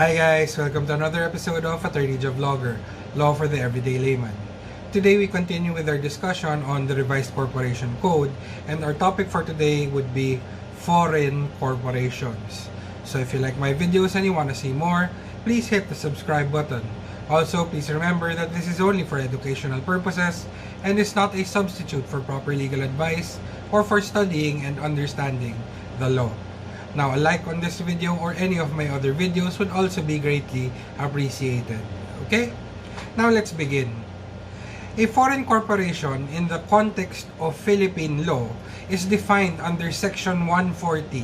Hi guys, welcome to another episode of Attorney Vlogger, Law for the Everyday Layman. Today we continue with our discussion on the revised corporation code, and our topic for today would be foreign corporations. So if you like my videos and you want to see more, please hit the subscribe button. Also, please remember that this is only for educational purposes and is not a substitute for proper legal advice or for studying and understanding the law. Now, a like on this video or any of my other videos would also be greatly appreciated. Okay? Now, let's begin. A foreign corporation in the context of Philippine law is defined under Section 140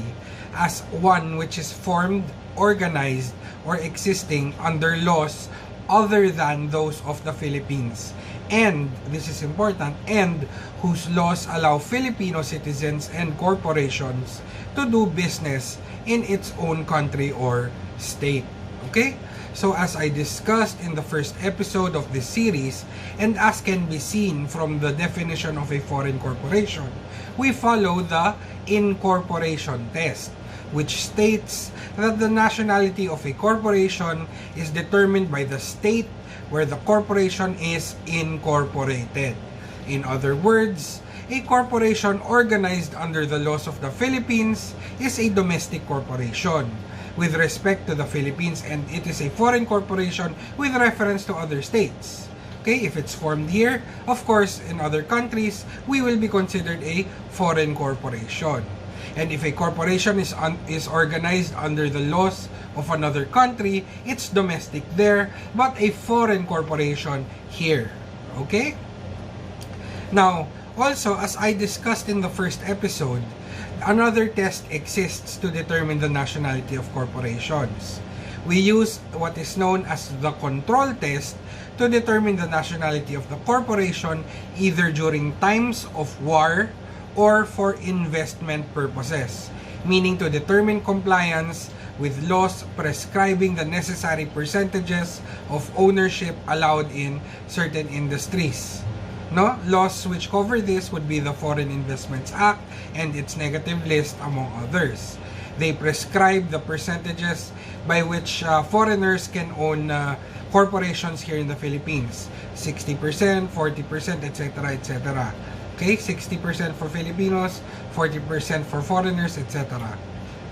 as one which is formed, organized, or existing under laws other than those of the Philippines, and, this is important, and whose laws allow Filipino citizens and corporations to do business in its own country or state. Okay? So as I discussed in the first episode of this series, and as can be seen from the definition of a foreign corporation, we follow the incorporation test, which states that the nationality of a corporation is determined by the state where the corporation is incorporated. In other words, a corporation organized under the laws of the Philippines is a domestic corporation with respect to the Philippines, and it is a foreign corporation with reference to other states. Okay, if it's formed here, of course, in other countries, we will be considered a foreign corporation. And if a corporation is organized under the laws of another country, it's domestic there, but a foreign corporation here. Okay? Now, also, as I discussed in the first episode, another test exists to determine the nationality of corporations. We use what is known as the control test to determine the nationality of the corporation either during times of war or for investment purposes, meaning to determine compliance with laws prescribing the necessary percentages of ownership allowed in certain industries. No, laws which cover this would be the Foreign Investments Act and its negative list, among others. They prescribe the percentages by which foreigners can own corporations here in the Philippines: 60%, 40%, etc., etc. Okay, 60% for Filipinos, 40% for foreigners, etc.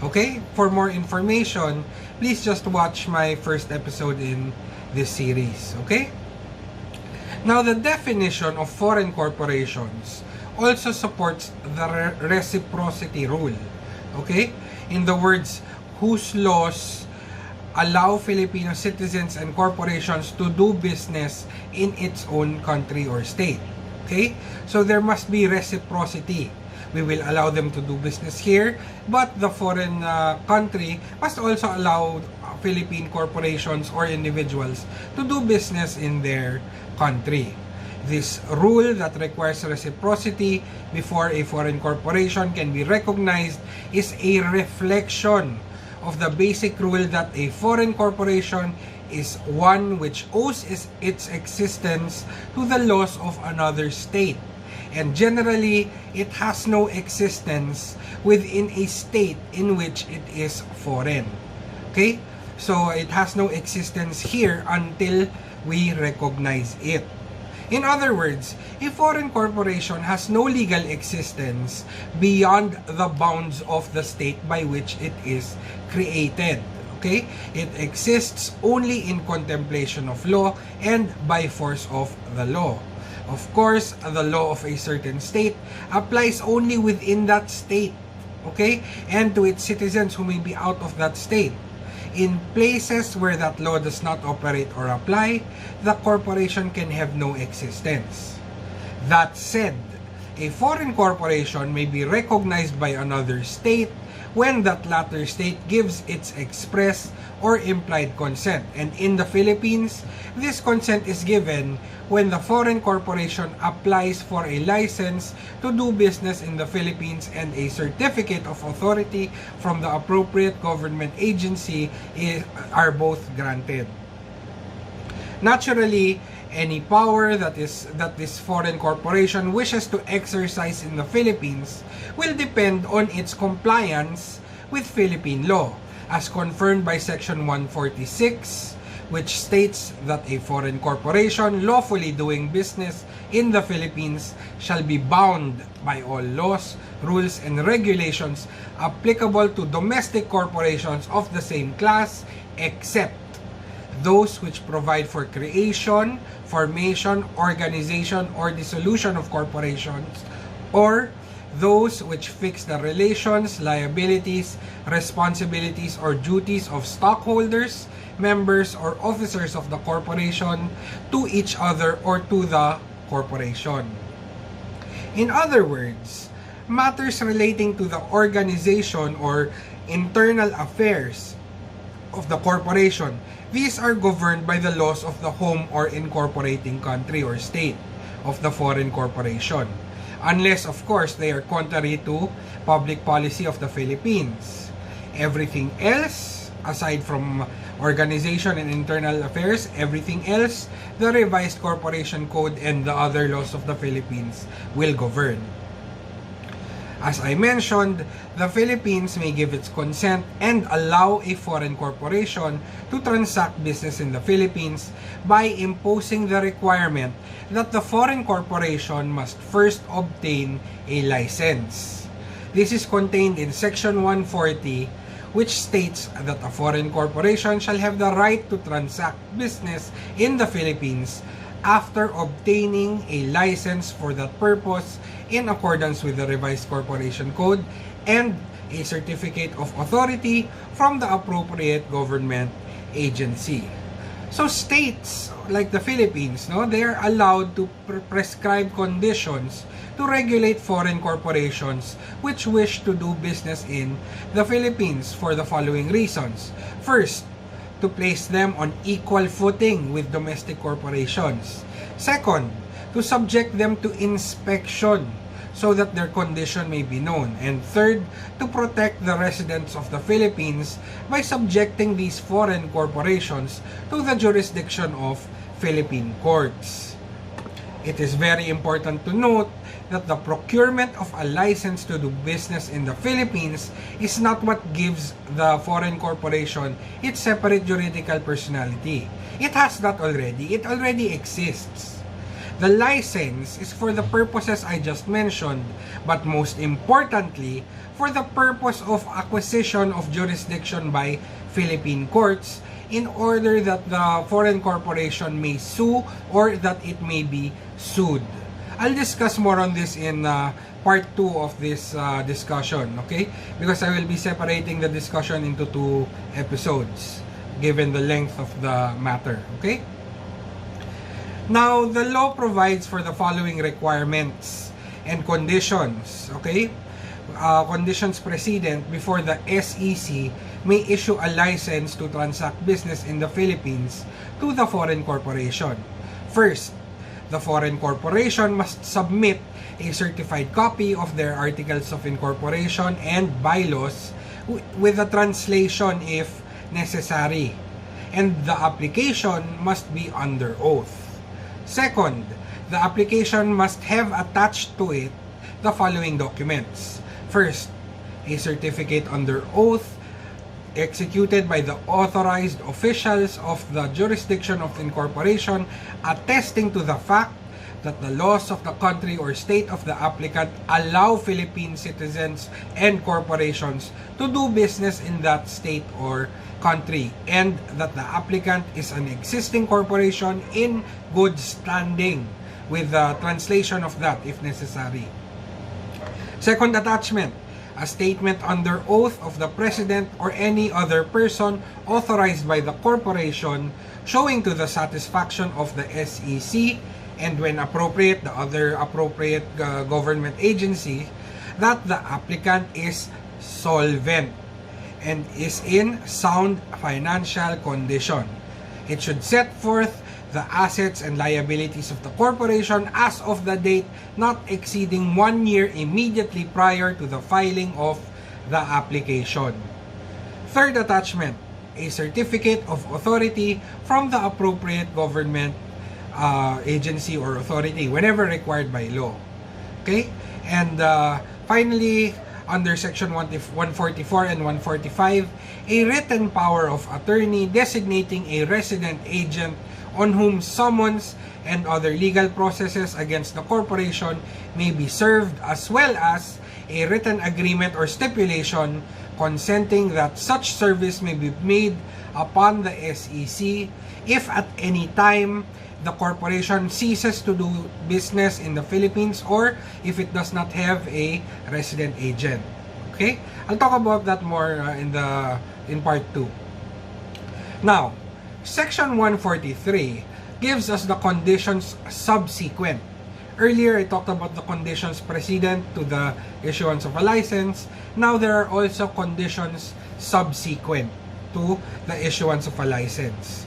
Okay, for more information, please just watch my first episode in this series. Okay? Now, the definition of foreign corporations also supports the reciprocity rule. Okay? In the words, whose laws allow Filipino citizens and corporations to do business in its own country or state. Okay? So there must be reciprocity. We will allow them to do business here, but the foreign country must also allow Philippine corporations or individuals to do business in their country. This rule that requires reciprocity before a foreign corporation can be recognized is a reflection of the basic rule that a foreign corporation is one which owes its existence to the laws of another state, and generally it has no existence within a state in which it is foreign. Okay, so it has no existence here until we recognize it. In other words, a foreign corporation has no legal existence beyond the bounds of the state by which it is created. Okay? It exists only in contemplation of law and by force of the law. Of course, the law of a certain state applies only within that state, okay? And to its citizens who may be out of that state. In places where that law does not operate or apply, the corporation can have no existence. That said, a foreign corporation may be recognized by another state when that latter state gives its express or implied consent. And in the Philippines, this consent is given when the foreign corporation applies for a license to do business in the Philippines and a certificate of authority from the appropriate government agency are both granted. Naturally, any power that this foreign corporation wishes to exercise in the Philippines will depend on its compliance with Philippine law. as confirmed by Section 146, which states that a foreign corporation lawfully doing business in the Philippines shall be bound by all laws, rules, and regulations applicable to domestic corporations of the same class, except those which provide for creation, formation, organization, or dissolution of corporations, or those which fix the relations, liabilities, responsibilities, or duties of stockholders, members, or officers of the corporation to each other or to the corporation. In other words, matters relating to the organization or internal affairs of the corporation, these are governed by the laws of the home or incorporating country or state of the foreign corporation. Unless, of course, they are contrary to public policy of the Philippines. Everything else, aside from organization and internal affairs, everything else, the revised corporation code and the other laws of the Philippines will govern. As I mentioned, the Philippines may give its consent and allow a foreign corporation to transact business in the Philippines by imposing the requirement that the foreign corporation must first obtain a license. This is contained in Section 140, which states that a foreign corporation shall have the right to transact business in the Philippines after obtaining a license for that purpose in accordance with the revised corporation code and a certificate of authority from the appropriate government agency. So states like the Philippines, they are allowed to prescribe conditions to regulate foreign corporations which wish to do business in the Philippines for the following reasons. First, to place them on equal footing with domestic corporations. Second, to subject them to inspection so that their condition may be known. And third, to protect the residents of the Philippines by subjecting these foreign corporations to the jurisdiction of Philippine courts. It is very important to note that the procurement of a license to do business in the Philippines is not what gives the foreign corporation its separate juridical personality. It has that already. It already exists. The license is for the purposes I just mentioned, but most importantly, for the purpose of acquisition of jurisdiction by Philippine courts in order that the foreign corporation may sue or that it may be sued. I'll discuss more on this in part 2 of this discussion, okay? Because I will be separating the discussion into 2 episodes given the length of the matter, okay? Now, the law provides for the following requirements and conditions, okay? Conditions precedent before the SEC may issue a license to transact business in the Philippines to the foreign corporation. First, the foreign corporation must submit a certified copy of their articles of incorporation and bylaws with a translation if necessary, and the application must be under oath. Second, the application must have attached to it the following documents. First, a certificate under oath executed by the authorized officials of the jurisdiction of incorporation attesting to the fact that the laws of the country or state of the applicant allow Philippine citizens and corporations to do business in that state or country, and that the applicant is an existing corporation in good standing, with the translation of that if necessary. Second attachment, a statement under oath of the president or any other person authorized by the corporation showing to the satisfaction of the SEC and, when appropriate, the other appropriate government agency, that the applicant is solvent and is in sound financial condition. It should set forth the assets and liabilities of the corporation as of the date not exceeding 1 year immediately prior to the filing of the application. Third attachment, a certificate of authority from the appropriate government agency or authority whenever required by law. Okay? And finally, under Section 144 and 145, a written power of attorney designating a resident agent on whom summons and other legal processes against the corporation may be served, as well as a written agreement or stipulation consenting that such service may be made upon the SEC if at any time the corporation ceases to do business in the Philippines or if it does not have a resident agent. Okay? I'll talk about that more in part 2. Now, Section 143 gives us the conditions subsequent. Earlier, I talked about the conditions precedent to the issuance of a license. Now, there are also conditions subsequent to the issuance of a license.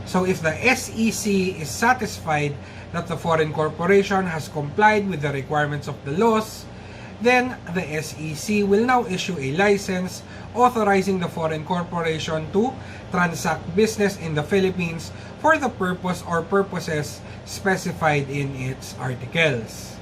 So, if the SEC is satisfied that the foreign corporation has complied with the requirements of the laws, then the SEC will now issue a license authorizing the foreign corporation to transact business in the Philippines for the purpose or purposes specified in its articles.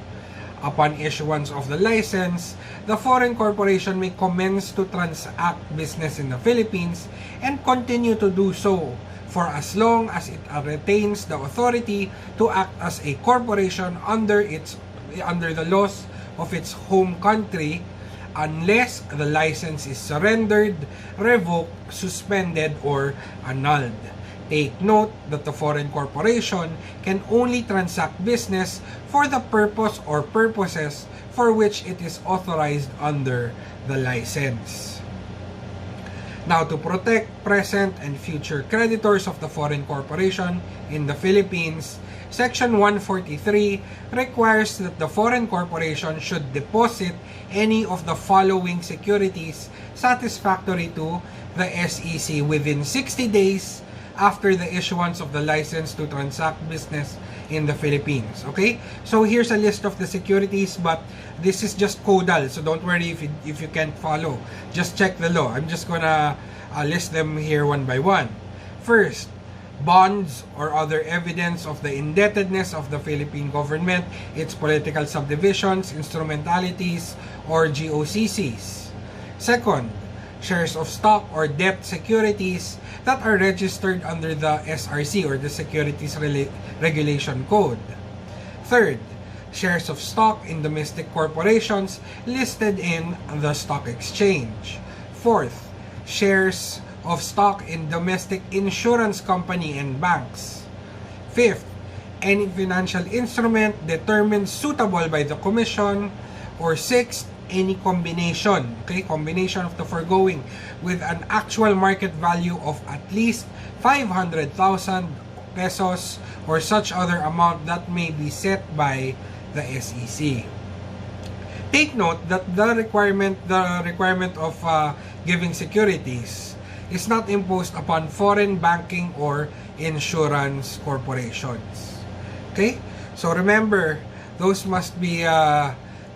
Upon issuance of the license, the foreign corporation may commence to transact business in the Philippines and continue to do so for as long as it retains the authority to act as a corporation under the laws of its home country, unless the license is surrendered, revoked, suspended, or annulled. Take note that the foreign corporation can only transact business for the purpose or purposes for which it is authorized under the license. Now, to protect present and future creditors of the foreign corporation in the Philippines, Section 143 requires that the foreign corporation should deposit any of the following securities satisfactory to the SEC within 60 days after the issuance of the license to transact business in the Philippines. Okay? So here's a list of the securities, but this is just codal, so don't worry if you can't follow. Just check the law. I'm just gonna list them here one by one. First, bonds or other evidence of the indebtedness of the Philippine government, its political subdivisions, instrumentalities, or GOCCs. Second, shares of stock or debt securities that are registered under the SRC or the Securities Regulation Code. Third, shares of stock in domestic corporations listed in the stock exchange. Fourth, shares of stock in domestic insurance company and banks. Fifth, any financial instrument determined suitable by the Commission. Or sixth, any combination of the foregoing with an actual market value of at least 500,000 pesos or such other amount that may be set by the SEC. Take note that the requirement of giving securities is not imposed upon foreign banking or insurance corporations. Okay? So remember, those must be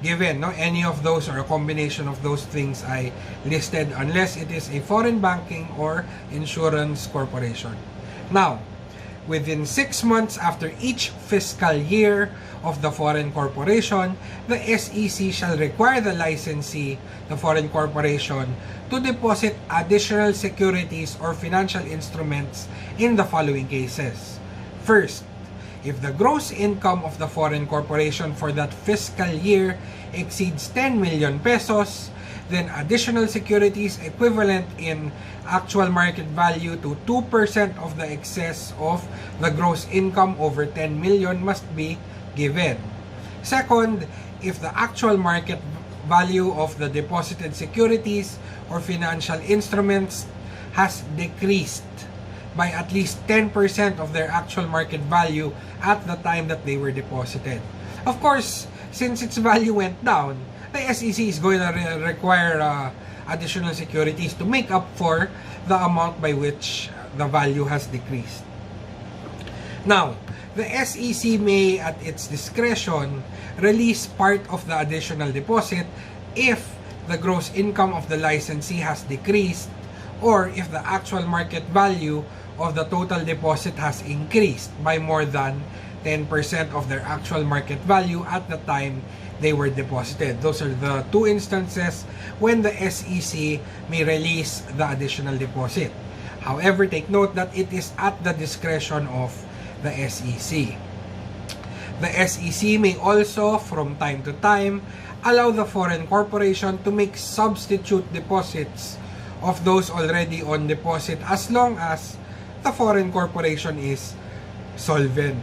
given, no? Any of those or a combination of those things I listed unless it is a foreign banking or insurance corporation. Now, within 6 months after each fiscal year of the foreign corporation, the SEC shall require the licensee, the foreign corporation, to deposit additional securities or financial instruments in the following cases. First, if the gross income of the foreign corporation for that fiscal year exceeds 10 million pesos, then additional securities equivalent in actual market value to 2% of the excess of the gross income over 10 million must be given. Second, if the actual market value of the deposited securities or financial instruments has decreased by at least 10% of their actual market value at the time that they were deposited. Of course, since its value went down, the SEC is going to require additional securities to make up for the amount by which the value has decreased. Now, the SEC may, at its discretion, release part of the additional deposit if the gross income of the licensee has decreased or if the actual market value of the total deposit has increased by more than 10% of their actual market value at the time they were deposited. Those are the two instances when the SEC may release the additional deposit. However, take note that it is at the discretion of the SEC. The SEC may also, from time to time, allow the foreign corporation to make substitute deposits of those already on deposit as long as the foreign corporation is solvent.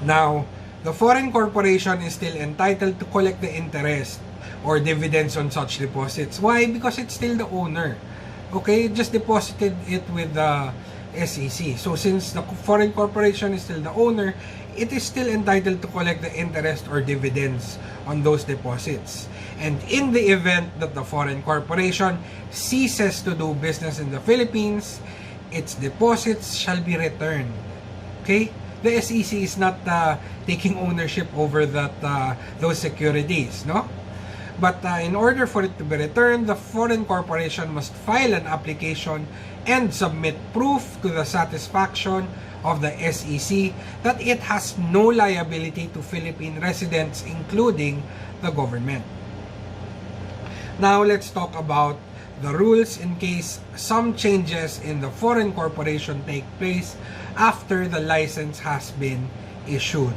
Now, the foreign corporation is still entitled to collect the interest or dividends on such deposits. Why? Because it's still the owner. Okay, just deposited it with the SEC. So since the foreign corporation is still the owner, it is still entitled to collect the interest or dividends on those deposits. And in the event that the foreign corporation ceases to do business in the Philippines, its deposits shall be returned. Okay? The SEC is not taking ownership over those securities, no? But in order for it to be returned, the foreign corporation must file an application and submit proof to the satisfaction of the SEC that it has no liability to Philippine residents, including the government. Now, let's talk about the rules in case some changes in the foreign corporation take place after the license has been issued.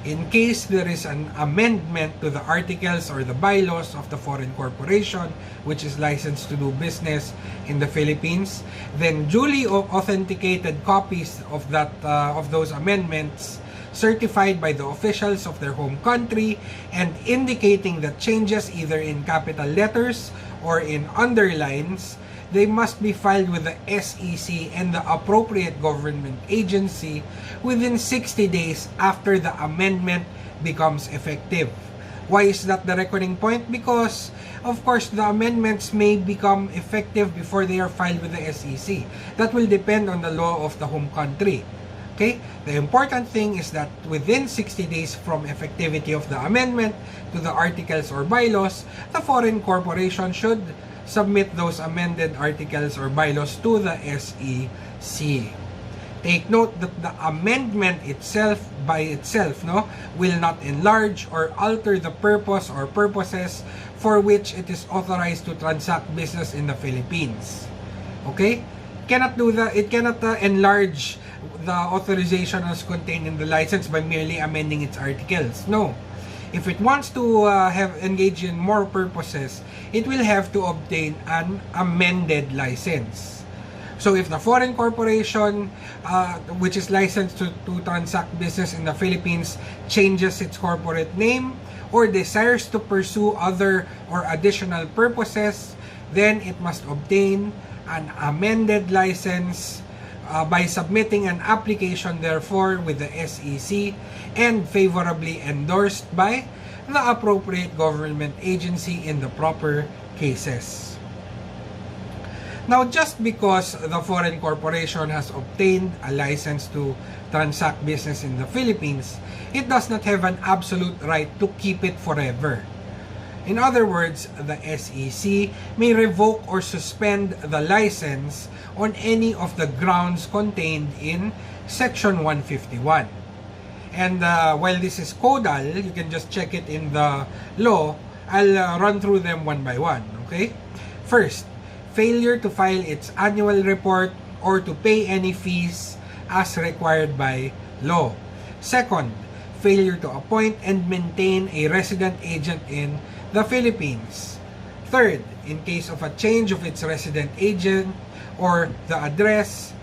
In case there is an amendment to the articles or the bylaws of the foreign corporation which is licensed to do business in the Philippines, then duly authenticated copies of those amendments certified by the officials of their home country and indicating the changes either in capital letters or in underlines, they must be filed with the SEC and the appropriate government agency within 60 days after the amendment becomes effective. Why is that the reckoning point? Because, of course, the amendments may become effective before they are filed with the SEC. That will depend on the law of the home country. Okay? The important thing is that within 60 days from effectivity of the amendment to the articles or bylaws, the foreign corporation should submit those amended articles or bylaws to the SEC. Take note that the amendment itself by itself will not enlarge or alter the purpose or purposes for which it is authorized to transact business in the Philippines. Okay? Cannot do that. It cannot enlarge the authorization as contained in the license by merely amending its articles. No. If it wants to engage in more purposes, it will have to obtain an amended license. So if the foreign corporation, which is licensed to transact business in the Philippines, changes its corporate name or desires to pursue other or additional purposes, then it must obtain an amended license by submitting an application therefore with the SEC and favorably endorsed by the appropriate government agency in the proper cases. Now, just because the foreign corporation has obtained a license to transact business in the Philippines, it does not have an absolute right to keep it forever. In other words, the SEC may revoke or suspend the license on any of the grounds contained in Section 151. And while this is codal, you can just check it in the law. I'll run through them one by one, okay? First, failure to file its annual report or to pay any fees as required by law. Second, failure to appoint and maintain a resident agent in the Philippines. Third, in case of a change of its resident agent or the address,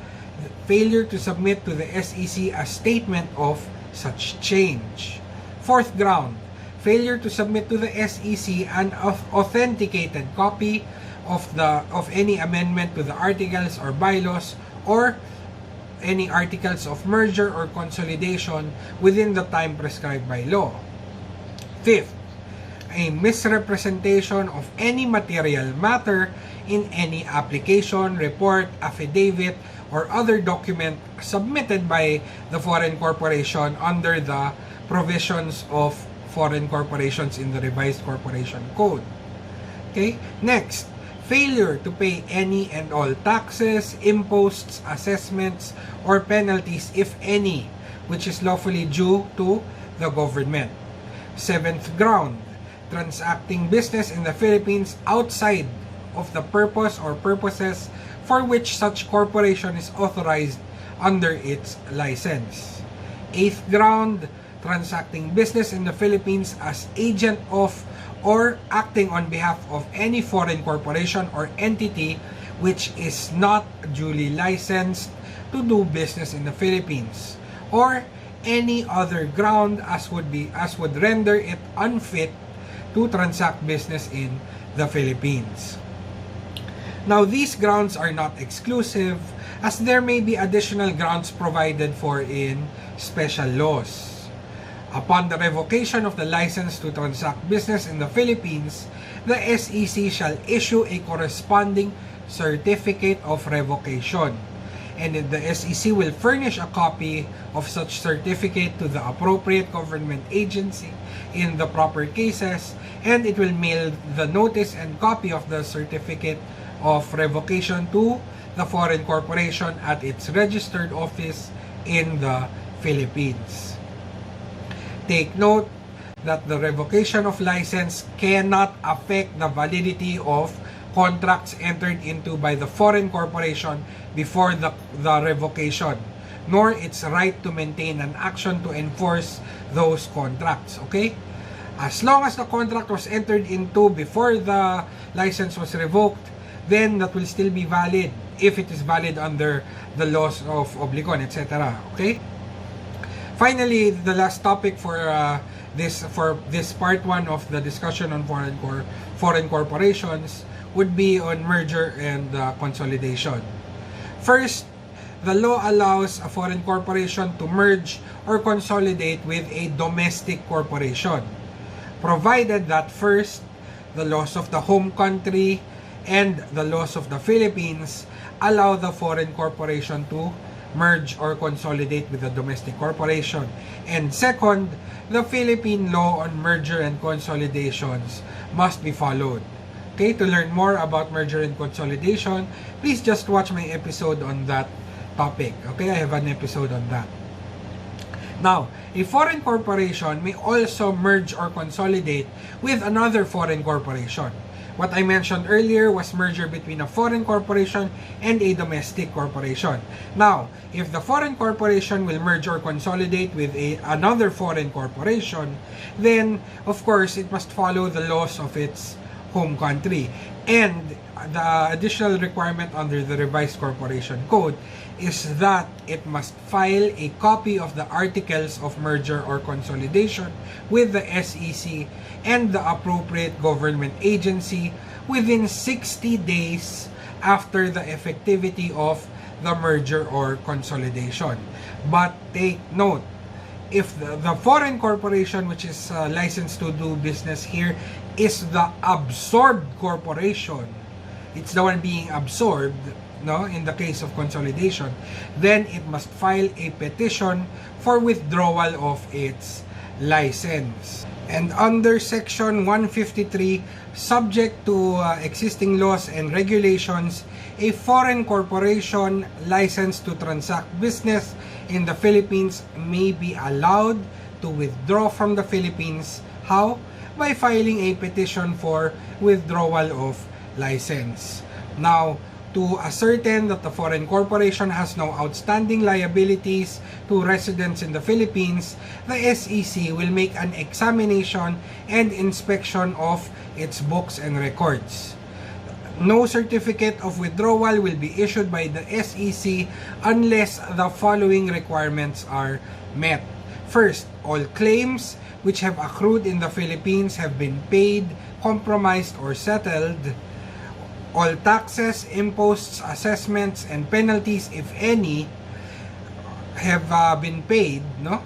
failure to submit to the SEC a statement of such change. Fourth ground, failure to submit to the SEC an authenticated copy of any amendment to the articles or bylaws or any articles of merger or consolidation within the time prescribed by law. Fifth, a misrepresentation of any material matter in any application, report, affidavit, or other document submitted by the foreign corporation under the provisions of foreign corporations in the Revised Corporation Code. Okay? Next, failure to pay any and all taxes, imposts, assessments, or penalties, if any, which is lawfully due to the government. Seventh ground, transacting business in the Philippines outside of the purpose or purposes for which such corporation is authorized under its license. Eighth ground, transacting business in the Philippines as agent of or acting on behalf of any foreign corporation or entity which is not duly licensed to do business in the Philippines, or any other ground as would render it unfit to transact business in the Philippines. Now, these grounds are not exclusive, as there may be additional grounds provided for in special laws. Upon the revocation of the license to transact business in the Philippines, the SEC shall issue a corresponding certificate of revocation, and the SEC will furnish a copy of such certificate to the appropriate government agency in the proper cases, and it will mail the notice and copy of the certificate of revocation to the foreign corporation at its registered office in the Philippines. Take note that the revocation of license cannot affect the validity of contracts entered into by the foreign corporation before the revocation, nor its right to maintain an action to enforce those contracts. Okay? As long as the contract was entered into before the license was revoked, then that will still be valid if it is valid under the laws of Obligón, etc. Okay? Finally, the last topic for this part 1 of the discussion on foreign corporations would be on merger and consolidation. First, the law allows a foreign corporation to merge or consolidate with a domestic corporation, provided that first, the laws of the home country and the laws of the Philippines allow the foreign corporation to merge or consolidate with the domestic corporation. And second, the Philippine law on merger and consolidations must be followed. Okay, to learn more about merger and consolidation, please just watch my episode on that topic. Okay, I have an episode on that. Now, a foreign corporation may also merge or consolidate with another foreign corporation. What I mentioned earlier was merger between a foreign corporation and a domestic corporation. Now, if the foreign corporation will merge or consolidate with another foreign corporation, then, of course, it must follow the laws of its home country. And the additional requirement under the Revised Corporation Code is that it must file a copy of the articles of merger or consolidation with the SEC and the appropriate government agency within 60 days after the effectivity of the merger or consolidation. But take note, if the foreign corporation which is licensed to do business here is the absorbed corporation, it's the one being absorbed, no, in the case of consolidation, then it must file a petition for withdrawal of its license. And under Section 153, subject to existing laws and regulations, a foreign corporation licensed to transact business in the Philippines may be allowed to withdraw from the Philippines. How? By filing a petition for withdrawal of license. Now, to ascertain that the foreign corporation has no outstanding liabilities to residents in the Philippines, the SEC will make an examination and inspection of its books and records. No certificate of withdrawal will be issued by the SEC unless the following requirements are met. First, all claims which have accrued in the Philippines have been paid, compromised, or settled. All taxes, imposts, assessments, and penalties, if any, have been paid, no?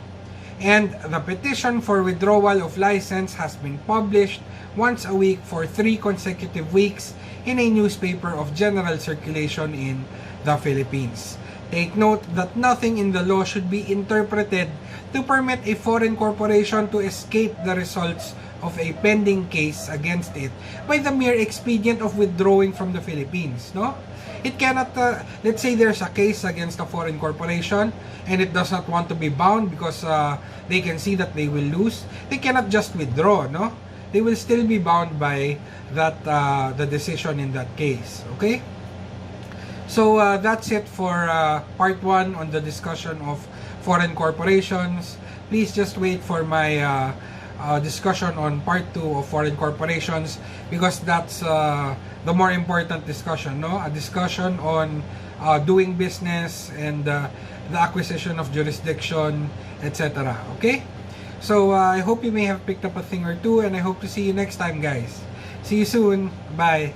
And the petition for withdrawal of license has been published once a week for 3 consecutive weeks in a newspaper of general circulation in the Philippines. Take note that nothing in the law should be interpreted to permit a foreign corporation to escape the results of a pending case against it by the mere expedient of withdrawing from the Philippines, no? It cannot, let's say there's a case against a foreign corporation and it does not want to be bound because they can see that they will lose. They cannot just withdraw, no? They will still be bound by that the decision in that case, okay? So that's it for part 1 on the discussion of foreign corporations. Please just wait for my discussion on part 2 of foreign corporations, because that's the more important discussion, no? A discussion on doing business and the acquisition of jurisdiction, etc. Okay? So I hope you may have picked up a thing or two, and I hope to see you next time, guys. See you soon. Bye.